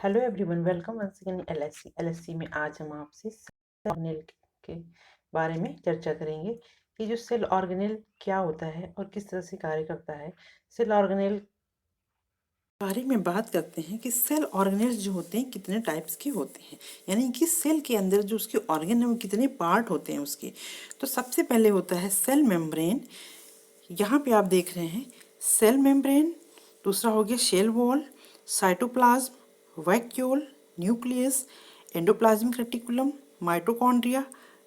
Hello everyone, welcome once again LSC में आज हम आपसे सेल ऑर्गेनेल के बारे में चर्चा करेंगे कि जो सेल ऑर्गेनेल क्या होता है और किस तरह से कार्य करता है। सेल ऑर्गेनेल बारे में बात करते हैं कि सेल ऑर्गेनेल्स जो होते हैं कितने टाइप्स के होते हैं, यानी कि सेल के अंदर जो उसके ऑर्गेन है वो कितने पार्ट होते हैं उसके। तो सबसे पहले होता है सेल मेम्ब्रेन। यहाँ पे आप देख रहे हैं सेल मेम्ब्रेन। दूसरा हो गया cell wall, cytoplasm, vacuole, nucleus, endoplasmic reticulum, mitochondria,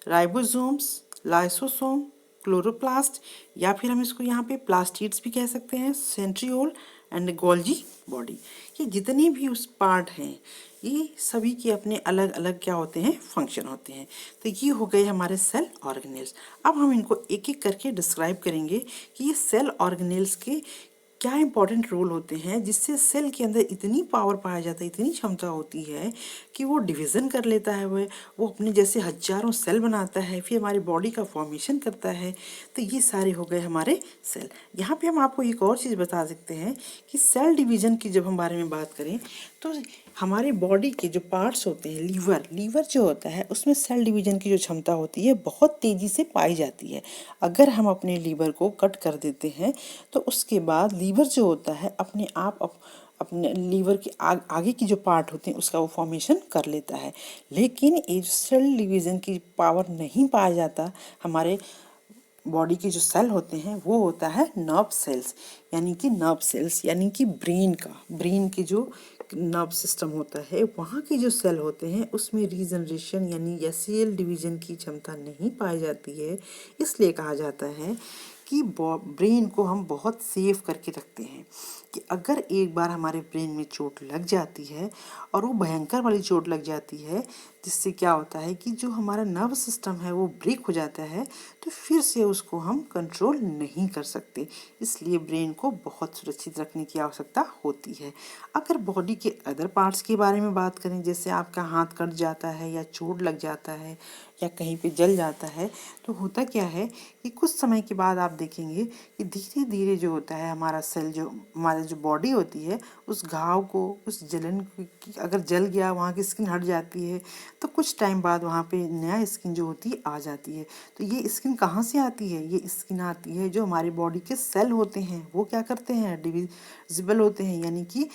ribosomes, lysosome, chloroplast, या फिर हम इसको यहाँ पे प्लास्टिड्स भी कह सकते हैं, सेंट्रियोल एंड गोल्जी बॉडी। ये जितने भी उस पार्ट हैं ये सभी के अपने अलग अलग क्या होते हैं, फंक्शन होते हैं। तो ये हो गए हमारे सेल ऑर्गेनेल्स। अब हम इनको एक एक करके डिस्क्राइब करेंगे कि ये सेल ऑर्गेनेल्स के क्या इंपॉर्टेंट रोल होते हैं, जिससे सेल के अंदर इतनी पावर पाया जाता है, इतनी क्षमता होती है कि वो डिवीज़न कर लेता है, वो अपने जैसे हजारों सेल बनाता है, फिर हमारी बॉडी का फॉर्मेशन करता है। तो ये सारे हो गए हमारे सेल। यहाँ पे हम आपको एक और चीज़ बता सकते हैं कि सेल डिवीज़न की जब हम बारे में बात करें तो हमारे बॉडी के जो पार्ट्स होते हैं, लीवर जो होता है उसमें सेल डिवीज़न की जो क्षमता होती है बहुत तेज़ी से पाई जाती है। अगर हम अपने लीवर को कट कर देते हैं तो उसके बाद लीवर जो होता है अपने आप अपने लीवर के आगे की जो पार्ट होते हैं उसका वो फॉर्मेशन कर लेता है। लेकिन ये सेल डिवीज़न की पावर नहीं पाया जाता हमारे बॉडी के जो सेल होते हैं वो होता है नर्व सेल्स, यानी कि ब्रेन के जो नर्व सिस्टम होता है वहाँ के जो सेल होते हैं उसमें रीजनरेशन यानी या सेल डिवीज़न की क्षमता नहीं पाई जाती है। इसलिए कहा जाता है कि ब्रेन को हम बहुत सेफ करके रखते हैं कि अगर एक बार हमारे ब्रेन में चोट लग जाती है और वो भयंकर वाली चोट लग जाती है, जिससे क्या होता है कि जो हमारा नर्व सिस्टम है वो ब्रेक हो जाता है, तो फिर से उसको हम कंट्रोल नहीं कर सकते। इसलिए ब्रेन को बहुत सुरक्षित रखने की आवश्यकता होती है। अगर बॉडी के अदर पार्ट्स के बारे में बात करें, जैसे आपका हाथ कट जाता है या चोट लग जाता है या कहीं पे जल जाता है, तो होता क्या है कि कुछ समय के बाद आप देखेंगे कि धीरे धीरे जो होता है हमारा सेल, जो हमारी जो बॉडी होती है उस घाव को, उस जलन की, अगर जल गया वहाँ की स्किन हट जाती है तो कुछ टाइम बाद वहाँ पे नया स्किन जो होती है आ जाती है। तो ये स्किन कहाँ से आती है? ये स्किन आती है जो हमारी बॉडी के सेल होते हैं वो क्या करते हैं, डिविजिबल होते हैं, यानी कि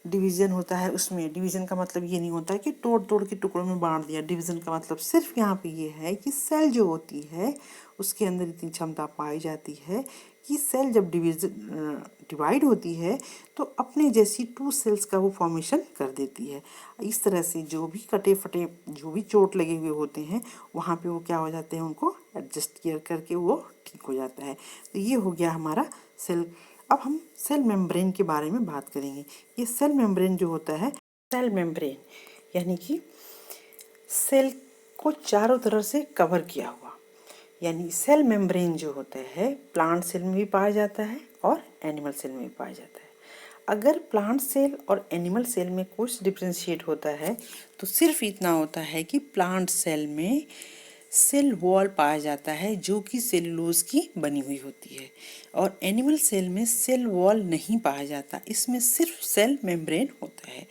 डिवीज़न होता है। उसमें डिवीज़न का मतलब ये नहीं होता है कि तोड़ तोड़ के टुकड़ों में बांट दिया। डिवीज़न का मतलब सिर्फ यहाँ पे ये है कि सेल जो होती है उसके अंदर इतनी क्षमता पाई जाती है कि सेल जब डिवाइड होती है तो अपने जैसी टू सेल्स का वो फॉर्मेशन कर देती है। इस तरह से जो भी कटे फटे, जो भी चोट लगे हुए होते हैं वहाँ पे वो क्या हो जाते हैं, उनको एडजस्ट केयर करके वो ठीक हो जाता है। तो ये हो गया हमारा सेल। अब हम सेल मेम्ब्रेन के बारे में बात करेंगे। ये सेल मेम्ब्रेन जो होता है, सेल मेम्ब्रेन यानी कि सेल को चारों तरफ से कवर किया हुआ, यानी सेल मेम्ब्रेन जो होता है प्लांट सेल में भी पाया जाता है और एनिमल सेल में भी पाया जाता है। अगर प्लांट सेल और एनिमल सेल में कुछ डिफ्रेंशिएट होता है तो सिर्फ इतना होता है कि प्लांट सेल में सेल वॉल पाया जाता है जो कि सेलुलोज की बनी हुई होती है, और एनिमल सेल में सेल वॉल नहीं पाया जाता, इसमें सिर्फ सेल मेम्ब्रेन होता है।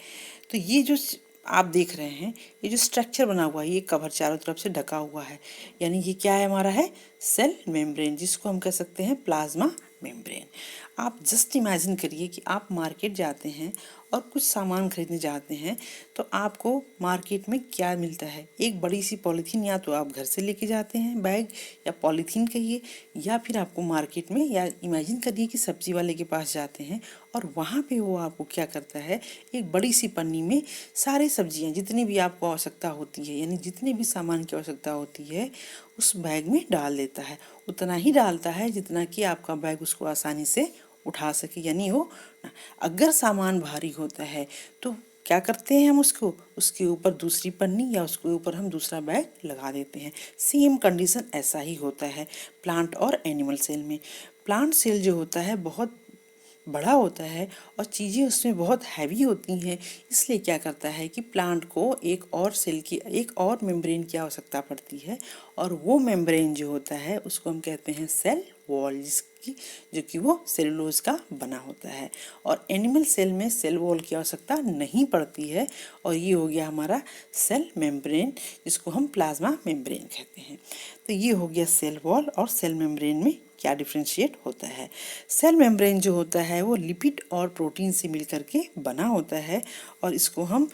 तो ये जो आप देख रहे हैं, ये जो स्ट्रक्चर बना हुआ है, ये कवर चारों तरफ से ढका हुआ है, यानी ये क्या है, हमारा है सेल मेम्ब्रेन, जिसको हम कह सकते हैं प्लाज्मा मेम्ब्रेन। आप जस्ट इमेजिन करिए कि आप मार्केट जाते हैं और कुछ सामान खरीदने जाते हैं, तो आपको मार्केट में क्या मिलता है, एक बड़ी सी पॉलीथीन, या तो आप घर से लेके जाते हैं बैग या पॉलीथीन कहिए, या फिर आपको मार्केट में, या इमेजिन करिए कि सब्जी वाले के पास जाते हैं और वहाँ पे वो आपको क्या करता है, एक बड़ी सी पन्नी में सारी सब्जियाँ जितनी भी आपको आवश्यकता होती है, यानी जितने भी सामान की आवश्यकता होती है उस बैग में डाल देता है। उतना ही डालता है जितना कि आपका बैग उसको आसानी से उठा सके, यानी वो, अगर सामान भारी होता है तो क्या करते हैं हम, उसके ऊपर दूसरी पन्नी या उसके ऊपर हम दूसरा बैग लगा देते हैं। सेम कंडीशन ऐसा ही होता है प्लांट और एनिमल सेल में। प्लांट सेल जो होता है बहुत बड़ा होता है और चीज़ें उसमें बहुत हैवी होती हैं, इसलिए क्या करता है कि प्लांट को एक और सेल की, एक और मेम्ब्रेन की आवश्यकता पड़ती है, और वो मेम्ब्रेन जो होता है उसको हम कहते हैं सेल वॉल जिसकी जो कि वो सेलुलोज का बना होता है। और एनिमल सेल में सेल वॉल की आवश्यकता नहीं पड़ती है। और ये हो गया हमारा सेल मेम्ब्रेन, जिसको हम प्लाज्मा मेम्ब्रेन कहते हैं। तो ये हो गया सेल वॉल और सेल मेम्ब्रेन में क्या डिफ्रेंशिएट होता है। सेल मेम्ब्रेन जो होता है वो लिपिड और प्रोटीन से मिलकर के बना होता है, और इसको हम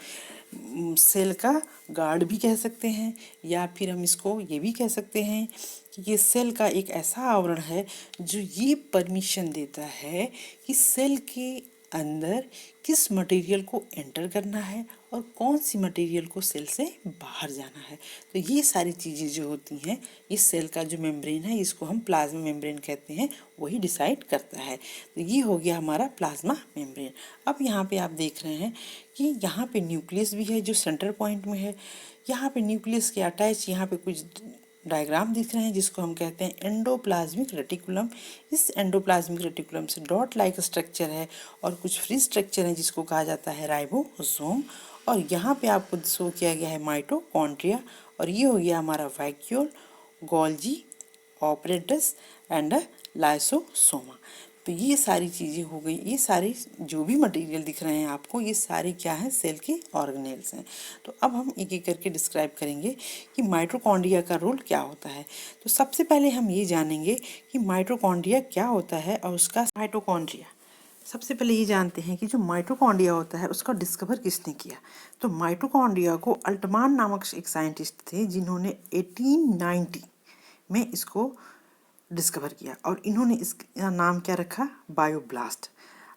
सेल का गार्ड भी कह सकते हैं, या फिर हम इसको ये भी कह सकते हैं कि ये सेल का एक ऐसा आवरण है जो ये परमिशन देता है कि सेल के अंदर किस मटेरियल को एंटर करना है और कौन सी मटेरियल को सेल से बाहर जाना है। तो ये सारी चीज़ें जो होती हैं, इस सेल का जो मेम्ब्रेन है, इसको हम प्लाज्मा मेम्ब्रेन कहते हैं, वही डिसाइड करता है। तो ये हो गया हमारा प्लाज्मा मेम्ब्रेन। अब यहाँ पे आप देख रहे हैं कि यहाँ पे न्यूक्लियस भी है जो सेंटर पॉइंट में है। यहाँ पे न्यूक्लियस के अटैच यहाँ पे कुछ डायग्राम दिख रहे हैं जिसको हम कहते हैं एंडोप्लाज्मिक रेटिकुलम। इस एंडोप्लाज्मिक रेटिकुलम से डॉट लाइक स्ट्रक्चर है और कुछ फ्री स्ट्रक्चर है जिसको कहा जाता है राइबोसोम। और यहाँ पे आपको शो किया गया है माइटोकॉन्ड्रिया, और ये हो गया हमारा वैक्यूल, गोल्जी ऑपरेटस एंड लाइसोसोमा। तो ये सारी चीज़ें हो गई। ये सारे जो भी मटेरियल दिख रहे हैं आपको, ये सारे क्या हैं, सेल के ऑर्गेनेल्स हैं। तो अब हम एक एक करके डिस्क्राइब करेंगे कि माइटोकॉन्ड्रिया का रोल क्या होता है। तो सबसे पहले हम ये जानेंगे कि माइटोकॉन्ड्रिया क्या होता है और उसका माइटोकॉन्ड्रिया। सबसे पहले ये जानते हैं कि जो माइटोकॉन्ड्रिया होता है उसका डिस्कवर किसने किया। तो माइटोकॉन्ड्रिया को अल्टमान नामक एक साइंटिस्ट थे जिन्होंने 1890 में इसको डिस्कवर किया, और इन्होंने इसका नाम क्या रखा, बायोब्लास्ट।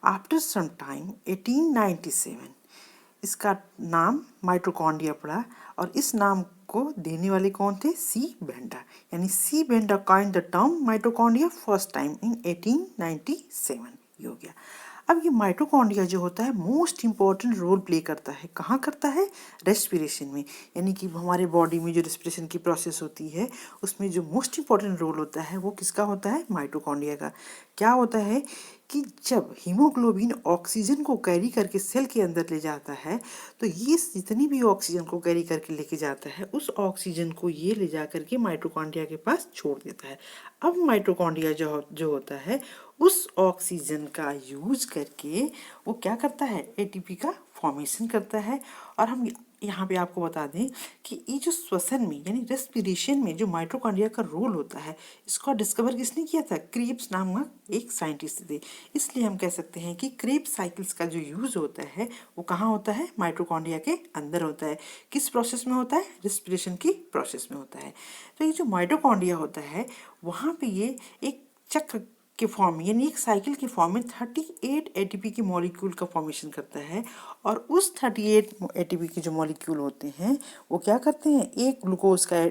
आफ्टर सम टाइम 1897 इसका नाम माइटोकॉन्ड्रिया पड़ा, और इस नाम को देने वाले कौन थे, सी बेंडा। यानी C Benda coined the term mitochondria first time in 1897। ये हो गया। अब ये माइटोकॉन्ड्रिया जो होता है मोस्ट इंपॉर्टेंट रोल प्ले करता है। कहाँ करता है, रेस्पिरेशन में। यानी कि हमारे बॉडी में जो रेस्पिरेशन की प्रोसेस होती है उसमें जो मोस्ट इंपॉर्टेंट रोल होता है वो किसका होता है, माइटोकॉन्ड्रिया का। क्या होता है कि जब हीमोग्लोबिन ऑक्सीजन को कैरी करके सेल के अंदर ले जाता है, तो ये जितनी भी ऑक्सीजन को कैरी करके लेके जाता है उस ऑक्सीजन को ये ले जा करके माइटोकॉन्ड्रिया के पास छोड़ देता है। अब माइटोकॉन्ड्रिया जो होता है उस ऑक्सीजन का यूज करके वो क्या करता है, एटीपी का फॉर्मेशन करता है। और हम यहाँ पे आपको बता दें कि ये जो श्वसन में यानी रेस्पिरेशन में जो माइटोकॉन्ड्रिया का रोल होता है, इसका डिस्कवर किसने किया था, क्रेब्स नामक एक साइंटिस्ट थे। इसलिए हम कह सकते हैं कि क्रेब्स साइकिल्स का जो यूज होता है वो कहाँ होता है, माइटोकॉन्ड्रिया के अंदर होता है। किस प्रोसेस में होता है, रेस्पिरेशन की प्रोसेस में होता है। तो ये जो माइटोकॉन्ड्रिया होता है वहाँ पे ये एक चक्र के फॉर्म यानी एक साइकिल के फॉर्म में 38 एटीपी के मॉलिक्यूल का फॉर्मेशन करता है। और उस 38 एटीपी के जो मॉलिक्यूल होते हैं वो क्या करते हैं, एक ग्लूकोज का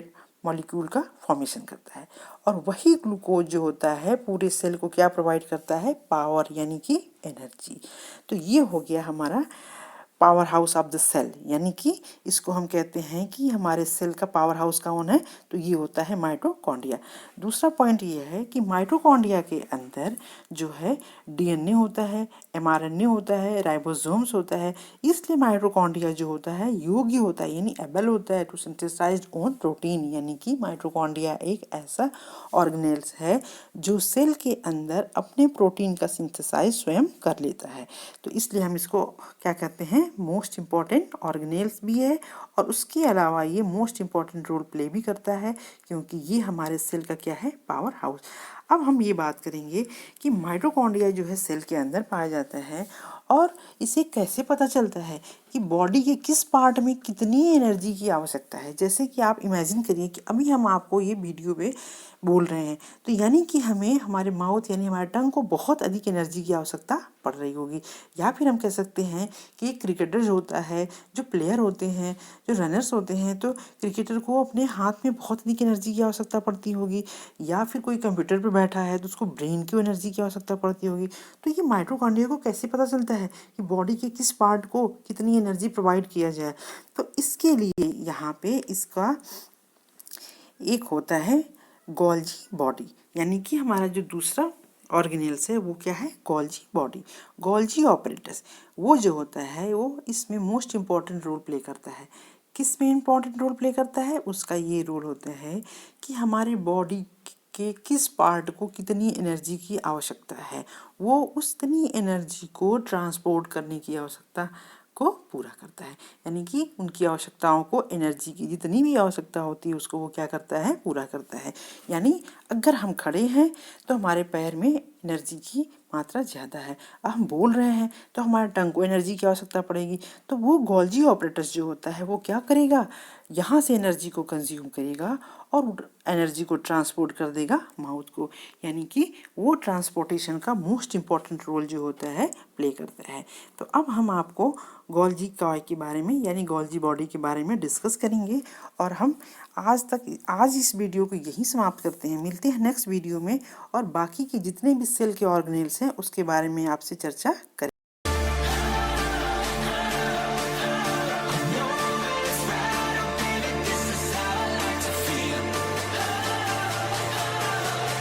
मॉलिक्यूल का फॉर्मेशन करता है। और वही ग्लूकोज जो होता है पूरे सेल को क्या प्रोवाइड करता है, पावर यानी कि एनर्जी। तो ये हो गया हमारा power house of the cell, यानी कि इसको हम कहते हैं कि हमारे सेल का पावर हाउस कौन है, तो ये होता है माइटोकॉन्ड्रिया। दूसरा पॉइंट ये है कि माइटोकॉन्ड्रिया के अंदर जो है डीएनए होता है, एमआरएनए होता है, राइबोसोम्स होता है। इसलिए माइटोकॉन्ड्रिया जो होता है योग्य होता है यानी एबल होता है टू सिंथेसाइज ओन प्रोटीन। यानी कि माइटोकॉन्ड्रिया एक ऐसा ऑर्गेनेल्स है जो सेल के अंदर अपने प्रोटीन का सिंथेसाइज स्वयं कर लेता है। तो इसलिए हम इसको क्या कहते हैं, मोस्ट इम्पॉर्टेंट ऑर्गेनेल्स भी है, और उसके अलावा ये मोस्ट इम्पॉर्टेंट रोल प्ले भी करता है क्योंकि ये हमारे सेल का क्या है, पावर हाउस। अब हम ये बात करेंगे कि माइटोकॉन्ड्रिया जो है सेल के अंदर पाया जाता है, और इसे कैसे पता चलता है कि बॉडी के किस पार्ट में कितनी एनर्जी की आवश्यकता है। जैसे कि आप इमेजिन करिए कि अभी हम आपको ये वीडियो में बोल रहे हैं, तो यानी कि हमें हमारे माउथ यानी हमारे टंग को बहुत अधिक एनर्जी की आवश्यकता पड़ रही होगी। या फिर हम कह सकते हैं कि क्रिकेटर जो होता है, जो प्लेयर होते हैं, जो रनर्स होते हैं, तो क्रिकेटर को अपने हाथ में बहुत अधिक एनर्जी की आवश्यकता पड़ती होगी। या फिर कोई कंप्यूटर पर बैठा है तो उसको ब्रेन की एनर्जी की आवश्यकता पड़ती होगी। तो ये माइटोकॉन्ड्रिया को कैसे पता चलता है कि बॉडी के किस पार्ट को कितनी एनर्जी प्रोवाइड किया जाए। तो इसके लिए यहाँ पे इसका एक होता है गोल्जी बॉडी, यानी कि हमारा जो दूसरा ऑर्गेनेल्स है वो क्या है, गोल्जी बॉडी, गोल्जी ऑपरेटस। वो जो होता है वो इसमें मोस्ट इम्पॉर्टेंट रोल प्ले करता है। किस में इम्पॉर्टेंट रोल प्ले करता है, उसका ये रोल होता है कि हमारे बॉडी के किस पार्ट को कितनी एनर्जी की आवश्यकता है, वो उतनी एनर्जी को ट्रांसपोर्ट करने की आवश्यकता को पूरा करता है। यानी कि उनकी आवश्यकताओं को, एनर्जी की जितनी भी आवश्यकता होती है उसको वो क्या करता है, पूरा करता है। यानी अगर हम खड़े हैं तो हमारे पैर में एनर्जी की मात्रा ज़्यादा है, अब हम बोल रहे हैं तो हमारे टंग को एनर्जी की आवश्यकता पड़ेगी, तो वो गोल्जी ऑपरेटस जो होता है वो क्या करेगा, यहाँ से एनर्जी को कंज्यूम करेगा और एनर्जी को ट्रांसपोर्ट कर देगा माउथ को। यानी कि वो ट्रांसपोर्टेशन का मोस्ट इम्पॉर्टेंट रोल जो होता है प्ले करता है। तो अब हम आपको गोल्जी कॉय के बारे में यानी गोल्जी बॉडी के बारे में डिस्कस करेंगे और हम आज इस वीडियो को यहीं समाप्त करते हैं। मिलते हैं नेक्स्ट वीडियो में और बाकी के जितने भी सेल के ऑर्गेनेल्स हैं उसके बारे में आपसे चर्चा करें।